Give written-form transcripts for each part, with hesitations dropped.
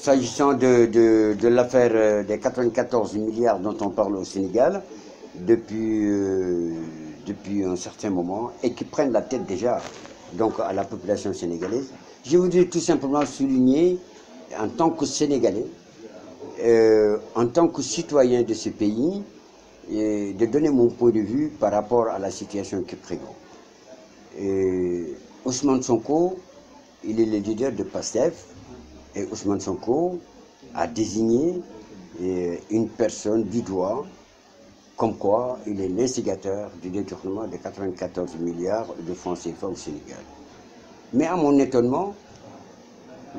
S'agissant de l'affaire des 94 milliards dont on parle au Sénégal depuis un certain moment et qui prennent la tête déjà donc, à la population sénégalaise, je voudrais tout simplement souligner en tant que Sénégalais, en tant que citoyen de ce pays, de donner mon point de vue par rapport à la situation qui prévaut. Ousmane Sonko, il est le leader de PASTEF et Ousmane Sonko a désigné une personne du doigt comme quoi il est l'instigateur du détournement de 94 milliards de francs CFA au Sénégal. Mais à mon étonnement,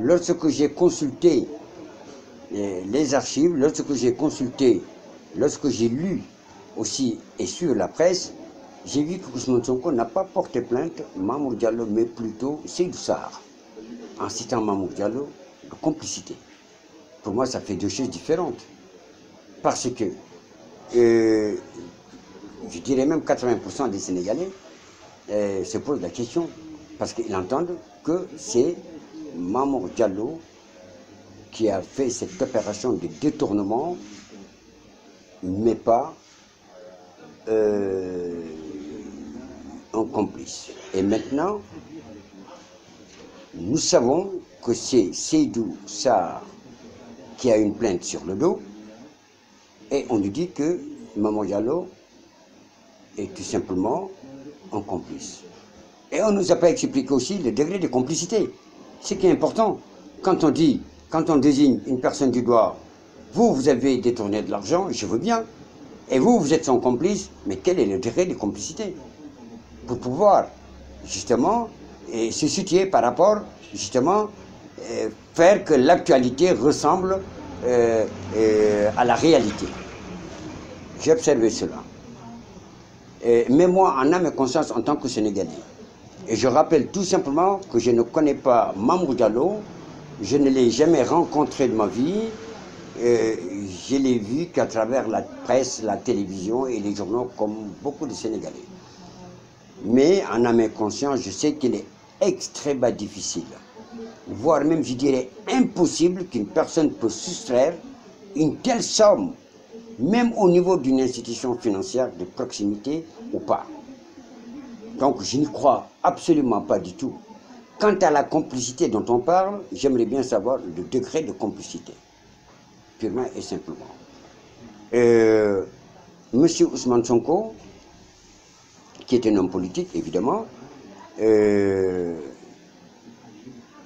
lorsque j'ai consulté les archives, lorsque j'ai lu aussi et sur la presse, j'ai vu que Ousmane Sonko n'a pas porté plainte Mamour Diallo, mais plutôt Seydou Sarr, en citant Mamour Diallo de complicité. Pour moi, ça fait deux choses différentes. Parce que, je dirais même 80% des Sénégalais se posent la question, parce qu'ils entendent que c'est Mamour Diallo qui a fait cette opération de détournement, mais pas un complice. Et maintenant, nous savons que c'est Seydou Sarr qui a une plainte sur le dos, et on nous dit que Mamour Diallo est tout simplement un complice. Et on ne nous a pas expliqué aussi le degré de complicité. Ce qui est important, quand on désigne une personne du doigt, vous avez détourné de l'argent, je veux bien, et vous êtes son complice, mais quel est le degré de complicité? Pour pouvoir, justement, se situer par rapport, justement, faire que l'actualité ressemble à la réalité. J'ai observé cela. Mais moi, en âme et conscience, en tant que Sénégalais, et je rappelle tout simplement que je ne connais pas Mamour Diallo, je ne l'ai jamais rencontré de ma vie, je l'ai vu qu'à travers la presse, la télévision et les journaux, comme beaucoup de Sénégalais. Mais en âme et conscience, je sais qu'il est extrêmement difficile, voire même, je dirais, impossible qu'une personne peut soustraire une telle somme, même au niveau d'une institution financière de proximité ou pas. Donc je n'y crois absolument pas du tout. Quant à la complicité dont on parle, j'aimerais bien savoir le degré de complicité, purement et simplement. Monsieur Ousmane Sonko, qui est un homme politique, évidemment,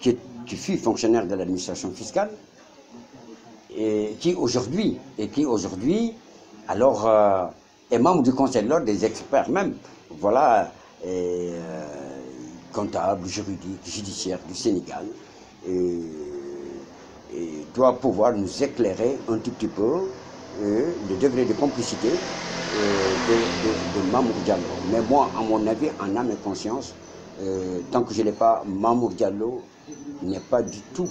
qui fut fonctionnaire de l'administration fiscale, et qui aujourd'hui, alors, est membre du Conseil de l'ordre des experts même, voilà, comptable, juridique, judiciaire du Sénégal, et doit pouvoir nous éclairer un tout petit peu le degré de complicité de Mamour Diallo. Mais moi, à mon avis, en âme et conscience, tant que je n'ai pas, Mamour Diallo n'est pas du tout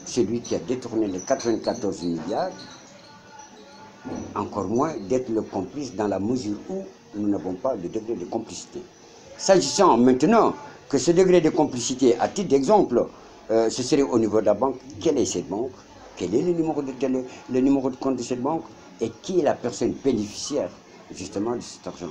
celui qui a détourné les 94 milliards, encore moins d'être le complice dans la mesure où nous n'avons pas de degré de complicité. S'agissant maintenant que ce degré de complicité, à titre d'exemple, ce serait au niveau de la banque, quelle est cette banque, quel est le numéro de compte de cette banque et qui est la personne bénéficiaire justement de cet argent.